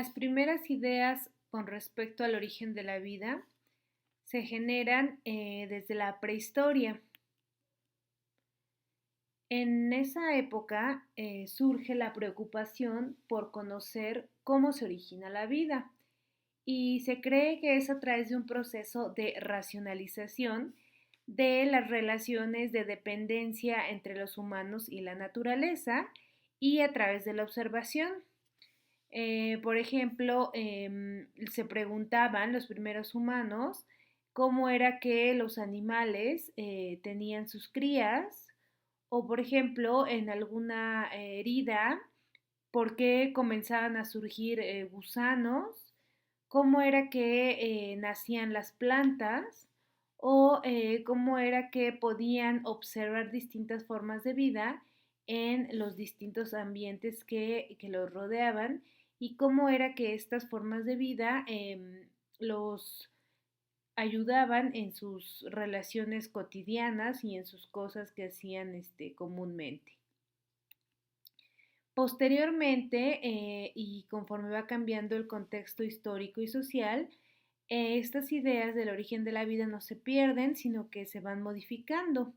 Las primeras ideas con respecto al origen de la vida se generan desde la prehistoria. En esa época surge la preocupación por conocer cómo se origina la vida y se cree que es a través de un proceso de racionalización de las relaciones de dependencia entre los humanos y la naturaleza y a través de la observación. Por ejemplo, se preguntaban los primeros humanos cómo era que los animales tenían sus crías o, por ejemplo, en alguna herida, por qué comenzaban a surgir gusanos, cómo era que nacían las plantas o cómo era que podían observar distintas formas de vida en los distintos ambientes que los rodeaban y cómo era que estas formas de vida los ayudaban en sus relaciones cotidianas y en sus cosas que hacían comúnmente. Posteriormente, y conforme va cambiando el contexto histórico y social, estas ideas del origen de la vida no se pierden, sino que se van modificando.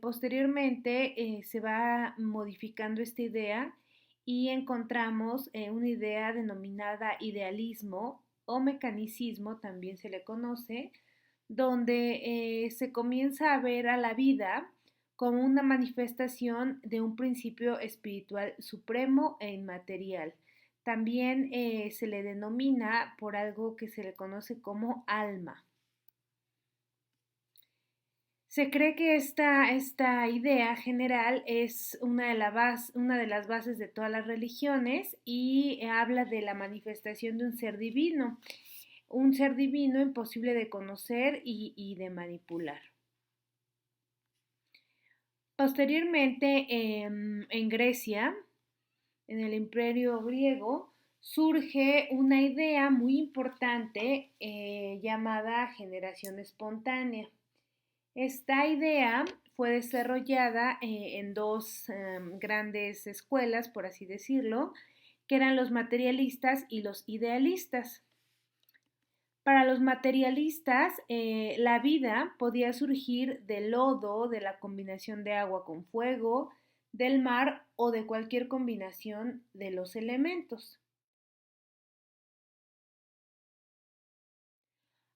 Posteriormente se va modificando esta idea y encontramos una idea denominada idealismo o mecanicismo, también se le conoce, donde se comienza a ver a la vida como una manifestación de un principio espiritual supremo e inmaterial. También se le denomina por algo que se le conoce como alma. Se cree que esta idea general es una de las bases de todas las religiones y habla de la manifestación de un ser divino imposible de conocer y de manipular. Posteriormente, en Grecia, en el Imperio griego, surge una idea muy importante llamada generación espontánea. Esta idea fue desarrollada en dos grandes escuelas, por así decirlo, que eran los materialistas y los idealistas. Para los materialistas, la vida podía surgir del lodo, de la combinación de agua con fuego, del mar o de cualquier combinación de los elementos.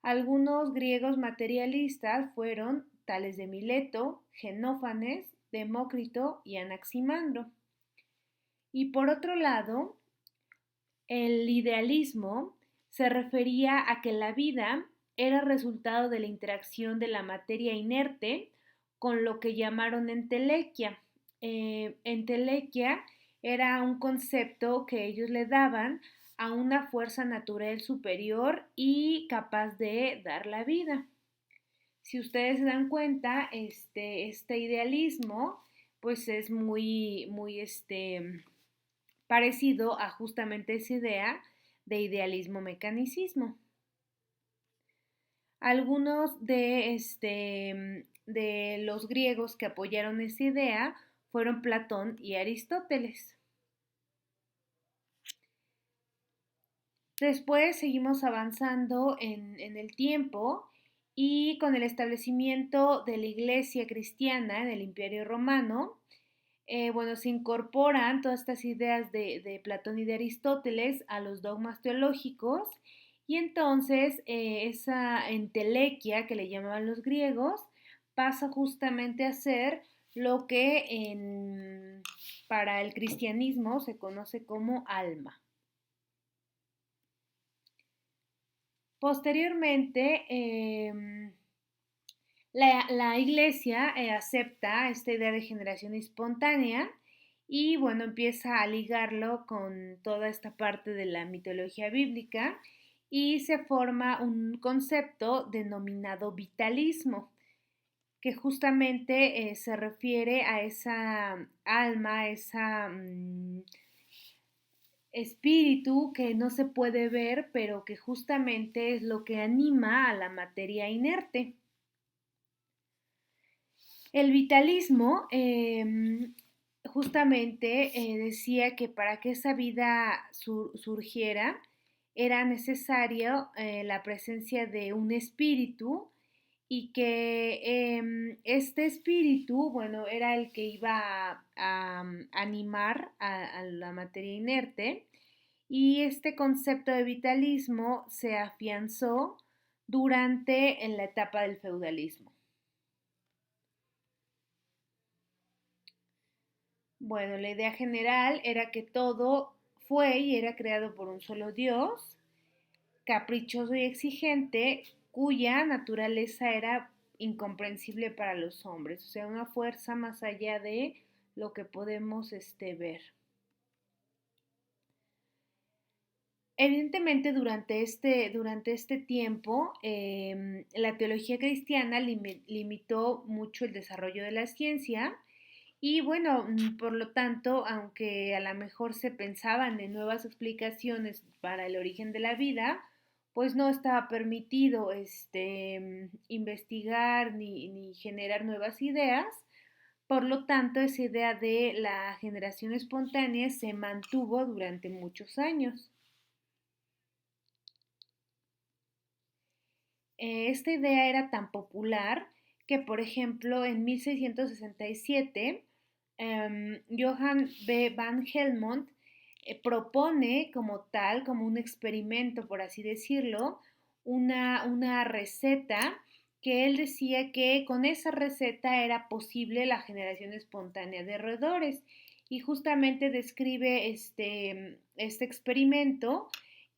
Algunos griegos materialistas fueron Tales de Mileto, Genófanes, Demócrito y Anaximandro. Y por otro lado, el idealismo se refería a que la vida era resultado de la interacción de la materia inerte con lo que llamaron entelequia. Entelequia era un concepto que ellos le daban a una fuerza natural superior y capaz de dar la vida. Si ustedes se dan cuenta, este idealismo pues es muy parecido a justamente esa idea de idealismo-mecanicismo. Algunos de los griegos que apoyaron esa idea fueron Platón y Aristóteles. Después seguimos avanzando en el tiempo y con el establecimiento de la Iglesia cristiana en el Imperio Romano, se incorporan todas estas ideas de Platón y de Aristóteles a los dogmas teológicos y entonces esa entelequia que le llamaban los griegos pasa justamente a ser lo que para el cristianismo se conoce como alma. Posteriormente, la iglesia acepta esta idea de generación espontánea y bueno, empieza a ligarlo con toda esta parte de la mitología bíblica y se forma un concepto denominado vitalismo, que justamente se refiere a esa alma, a esa espíritu que no se puede ver, pero que justamente es lo que anima a la materia inerte. El vitalismo justamente decía que para que esa vida surgiera era necesario la presencia de un espíritu y que este espíritu, bueno, era el que iba a animar a la materia inerte y este concepto de vitalismo se afianzó durante en la etapa del feudalismo. Bueno, la idea general era que todo fue y era creado por un solo Dios, caprichoso y exigente, cuya naturaleza era incomprensible para los hombres, o sea, una fuerza más allá de lo que podemos ver. Evidentemente, durante este tiempo, la teología cristiana limitó mucho el desarrollo de la ciencia y bueno, por lo tanto, aunque a lo mejor se pensaban en nuevas explicaciones para el origen de la vida, pues no estaba permitido investigar ni generar nuevas ideas. Por lo tanto, esa idea de la generación espontánea se mantuvo durante muchos años. Esta idea era tan popular que, por ejemplo, en 1667, Johann B. van Helmont propone como tal, como un experimento, por así decirlo, una receta que él decía que con esa receta era posible la generación espontánea de roedores. Y justamente describe este experimento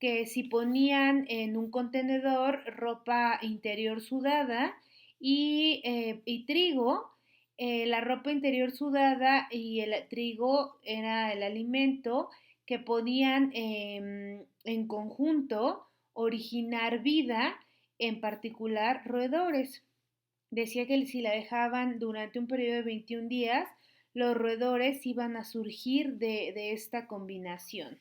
que si ponían en un contenedor ropa interior sudada y trigo, la ropa interior sudada y el trigo era el alimento que podían en conjunto originar vida, en particular roedores. Decía que si la dejaban durante un periodo de 21 días, los roedores iban a surgir de esta combinación.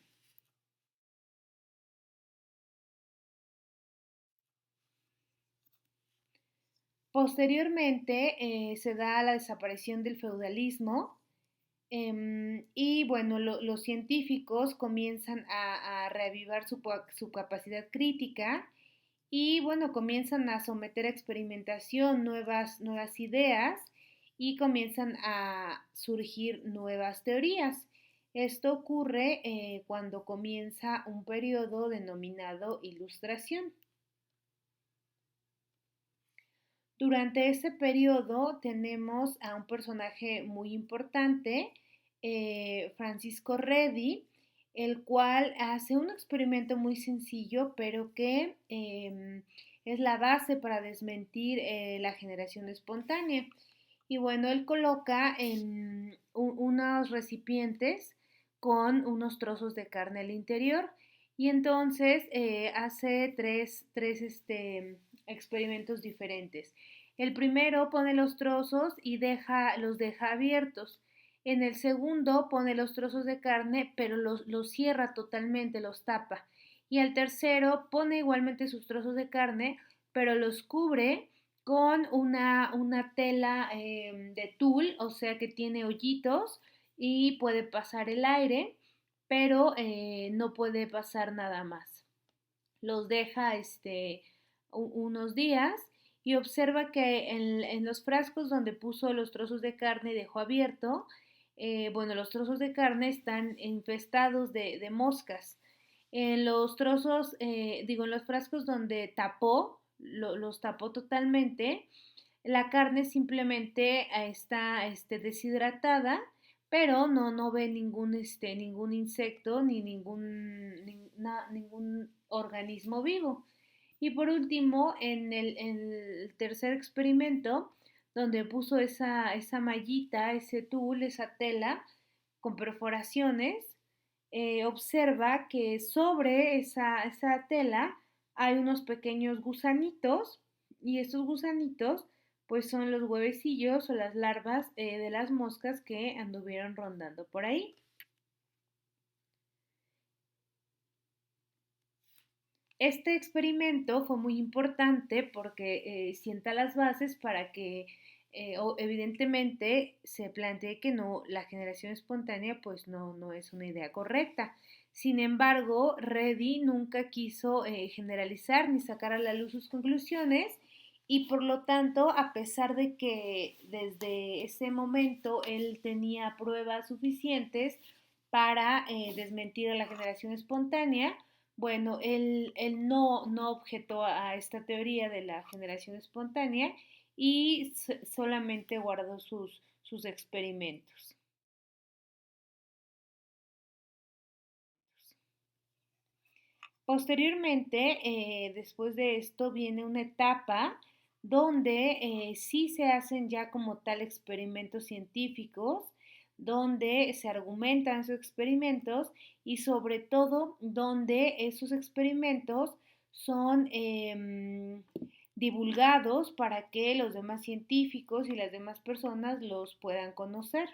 Posteriormente se da la desaparición del feudalismo y bueno, los científicos comienzan a reavivar su capacidad crítica y bueno, comienzan a someter a experimentación nuevas ideas y comienzan a surgir nuevas teorías. Esto ocurre cuando comienza un periodo denominado Ilustración. Durante ese periodo tenemos a un personaje muy importante, Francisco Redi, el cual hace un experimento muy sencillo, pero que es la base para desmentir la generación espontánea. Y bueno, él coloca en unos recipientes con unos trozos de carne al interior y entonces hace tres experimentos diferentes. El primero pone los trozos y los deja abiertos. En el segundo pone los trozos de carne, pero los cierra totalmente, los tapa. Y al tercero pone igualmente sus trozos de carne, pero los cubre con una tela de tul, o sea que tiene hoyitos y puede pasar el aire, pero no puede pasar nada más. Los deja unos días y observa que en los frascos donde puso los trozos de carne y dejó abierto, bueno, los trozos de carne están infestados de moscas. En los trozos, en los frascos donde los tapó totalmente, la carne simplemente está deshidratada, pero no ve ningún insecto ni ningún organismo vivo. Y por último, en el tercer experimento, donde puso esa mallita, ese tul, esa tela con perforaciones, observa que sobre esa tela hay unos pequeños gusanitos y estos gusanitos pues son los huevecillos o las larvas de las moscas que anduvieron rondando por ahí. Este experimento fue muy importante porque sienta las bases para que evidentemente se plantea que no, la generación espontánea pues no es una idea correcta. Sin embargo, Reddy nunca quiso generalizar ni sacar a la luz sus conclusiones y por lo tanto, a pesar de que desde ese momento él tenía pruebas suficientes para desmentir a la generación espontánea, bueno, él no objetó a esta teoría de la generación espontánea y solamente guardó sus experimentos. Posteriormente, después de esto, viene una etapa donde sí se hacen ya como tal experimentos científicos, donde se argumentan sus experimentos y sobre todo donde esos experimentos son divulgados para que los demás científicos y las demás personas los puedan conocer.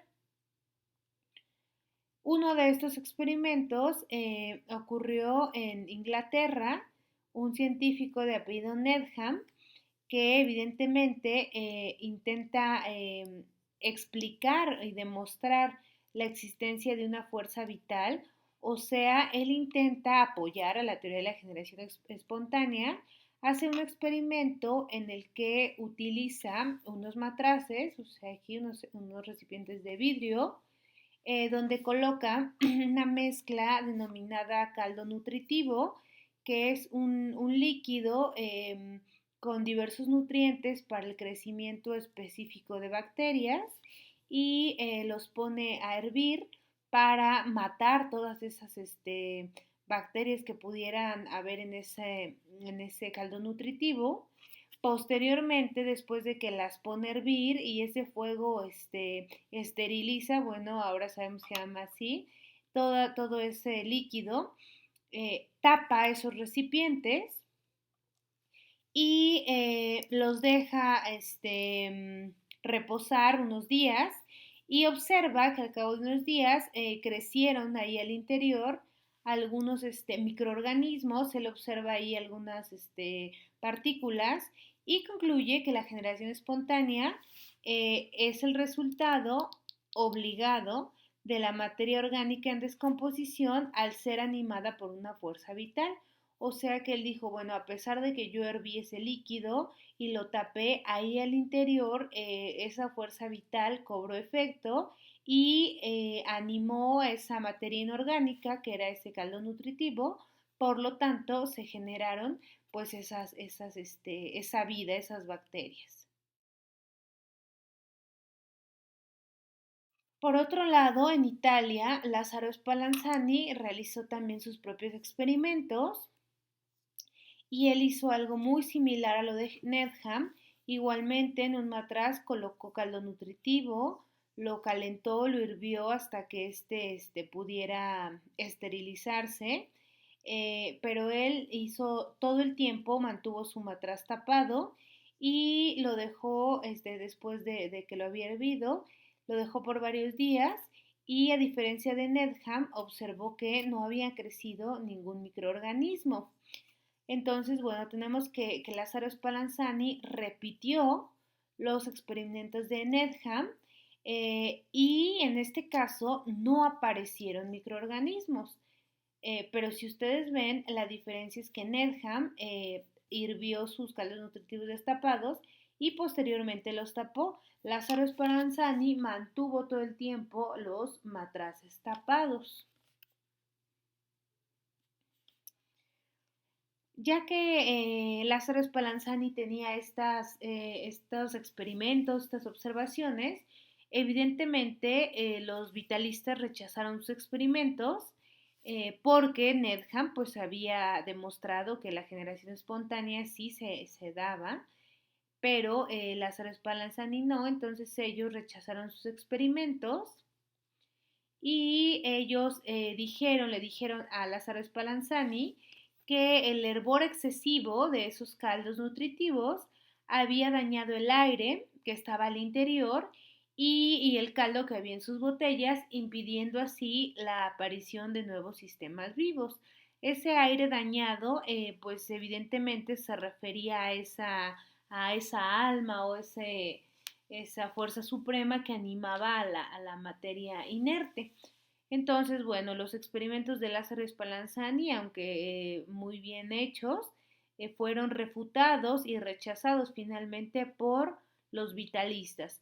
Uno de estos experimentos ocurrió en Inglaterra, un científico de apellido Nedham, que evidentemente intenta explicar y demostrar la existencia de una fuerza vital, o sea, él intenta apoyar a la teoría de la generación espontánea, hace un experimento en el que utiliza unos matraces, o sea, aquí unos recipientes de vidrio, donde coloca una mezcla denominada caldo nutritivo, que es un líquido con diversos nutrientes para el crecimiento específico de bacterias y los pone a hervir para matar todas esas bacterias que pudieran haber en ese caldo nutritivo. Posteriormente, después de que las pone a hervir y ese fuego esteriliza, bueno, ahora sabemos que se llama así, todo ese líquido, tapa esos recipientes y los deja reposar unos días y observa que al cabo de unos días crecieron ahí al interior algunos microorganismos, se le observa ahí algunas partículas y concluye que la generación espontánea es el resultado obligado de la materia orgánica en descomposición al ser animada por una fuerza vital. O sea que él dijo, bueno, a pesar de que yo herví ese líquido y lo tapé, ahí al interior esa fuerza vital cobró efecto y animó a esa materia inorgánica que era ese caldo nutritivo, por lo tanto se generaron pues esa vida, esas bacterias. Por otro lado, en Italia, Lazzaro Spallanzani realizó también sus propios experimentos y él hizo algo muy similar a lo de Nedham. Igualmente en un matraz colocó caldo nutritivo, lo calentó, lo hirvió hasta que pudiera esterilizarse, pero él hizo todo el tiempo, mantuvo su matraz tapado y lo dejó después de que lo había hervido, lo dejó por varios días y a diferencia de Nedham observó que no había crecido ningún microorganismo. Entonces, bueno, tenemos que Lázaro Spallanzani repitió los experimentos de Nedham y en este caso no aparecieron microorganismos. Pero si ustedes ven, la diferencia es que Nedham hirvió sus caldos nutritivos destapados y posteriormente los tapó. Lázaro Spallanzani mantuvo todo el tiempo los matraces tapados. Ya que Lázaro Spallanzani tenía estos experimentos, estas observaciones, evidentemente los vitalistas rechazaron sus experimentos porque Nedham pues había demostrado que la generación espontánea sí se daba, pero Lázaro Spallanzani no, entonces ellos rechazaron sus experimentos y ellos le dijeron a Lázaro Spallanzani que el hervor excesivo de esos caldos nutritivos había dañado el aire que estaba al interior y el caldo que había en sus botellas, impidiendo así la aparición de nuevos sistemas vivos. Ese aire dañado, pues evidentemente se refería a esa alma o esa fuerza suprema que animaba a la materia inerte. Entonces, bueno, los experimentos de Lázaro Spallanzani, aunque muy bien hechos, fueron refutados y rechazados finalmente por los vitalistas.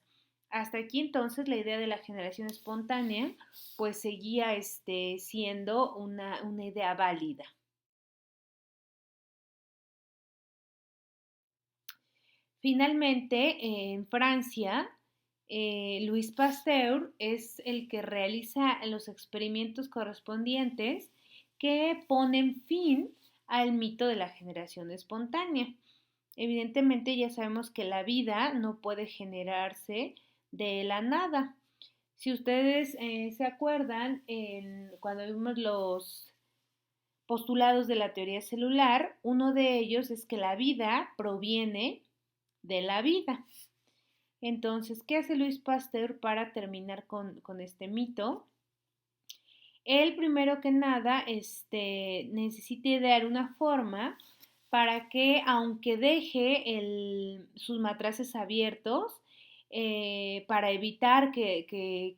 Hasta aquí entonces la idea de la generación espontánea pues seguía siendo una idea válida. Finalmente, en Francia, Louis Pasteur es el que realiza los experimentos correspondientes que ponen fin al mito de la generación espontánea. Evidentemente ya sabemos que la vida no puede generarse de la nada. Si ustedes se acuerdan, cuando vimos los postulados de la teoría celular, uno de ellos es que la vida proviene de la vida. Entonces, ¿qué hace Louis Pasteur para terminar con este mito? Él, primero que nada, necesita idear una forma para que, aunque deje sus matraces abiertos, para evitar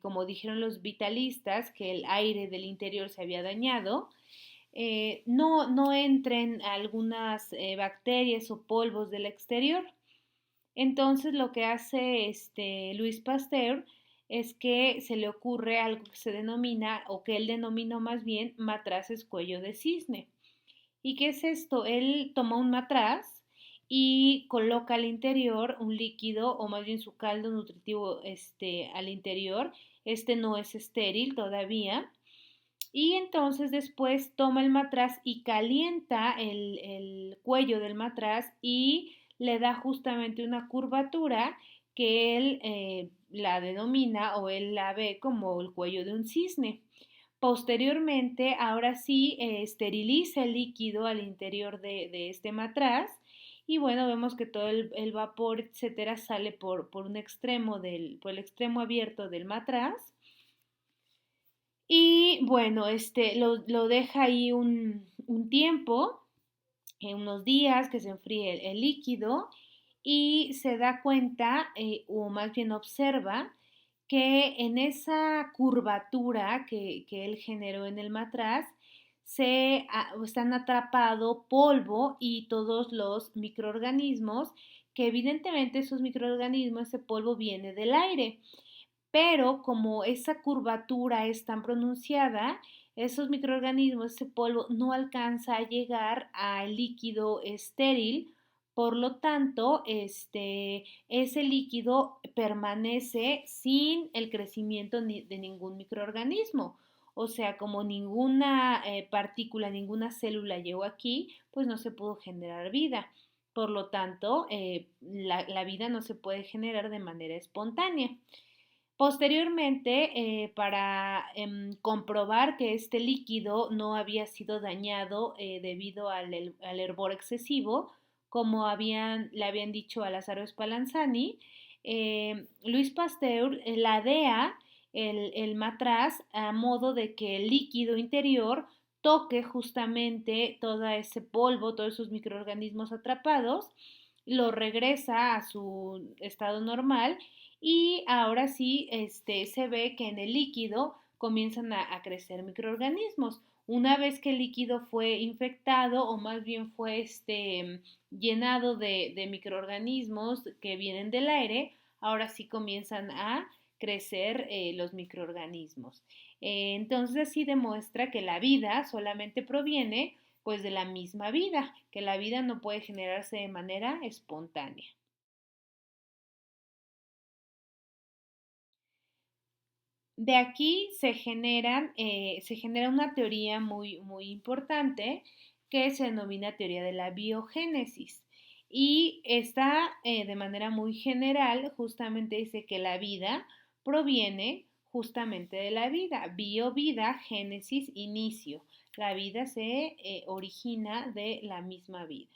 como dijeron los vitalistas, que el aire del interior se había dañado, no entren algunas bacterias o polvos del exterior. Entonces lo que hace Louis Pasteur es que se le ocurre algo que se denomina, o que él denominó más bien, matraces cuello de cisne. ¿Y qué es esto? Él toma un matraz y coloca al interior un líquido, o más bien su caldo nutritivo al interior. Este no es estéril todavía. Y entonces después toma el matraz y calienta el cuello del matraz y le da justamente una curvatura que él la denomina, o él la ve como el cuello de un cisne. Posteriormente, ahora sí, esteriliza el líquido al interior de este matraz y bueno, vemos que todo el vapor, etcétera, sale por un extremo por el extremo abierto del matraz. Y bueno, lo deja ahí un tiempo, unos días, que se enfríe el líquido, y se da cuenta, o más bien observa, que en esa curvatura que él generó en el matraz están atrapado polvo y todos los microorganismos, que evidentemente esos microorganismos, ese polvo viene del aire, pero como esa curvatura es tan pronunciada, esos microorganismos, ese polvo no alcanza a llegar al líquido estéril. Por lo tanto, ese líquido permanece sin el crecimiento de ningún microorganismo. O sea, como ninguna partícula, ninguna célula llegó aquí, pues no se pudo generar vida. Por lo tanto, la vida no se puede generar de manera espontánea. Posteriormente, para comprobar que este líquido no había sido dañado debido al hervor excesivo, como le habían dicho a Lázaro Spallanzani, Louis Pasteur ladea el matraz a modo de que el líquido interior toque justamente todo ese polvo, todos esos microorganismos atrapados, lo regresa a su estado normal, y ahora sí se ve que en el líquido comienzan a crecer microorganismos. Una vez que el líquido fue infectado, o más bien fue llenado de microorganismos que vienen del aire, ahora sí comienzan a crecer los microorganismos. Entonces así demuestra que la vida solamente proviene pues de la misma vida, que la vida no puede generarse de manera espontánea. De aquí se genera una teoría muy importante que se denomina teoría de la biogénesis. Y esta, de manera muy general, justamente dice que la vida proviene justamente de la vida. Bio, vida, génesis, inicio. La vida se origina de la misma vida.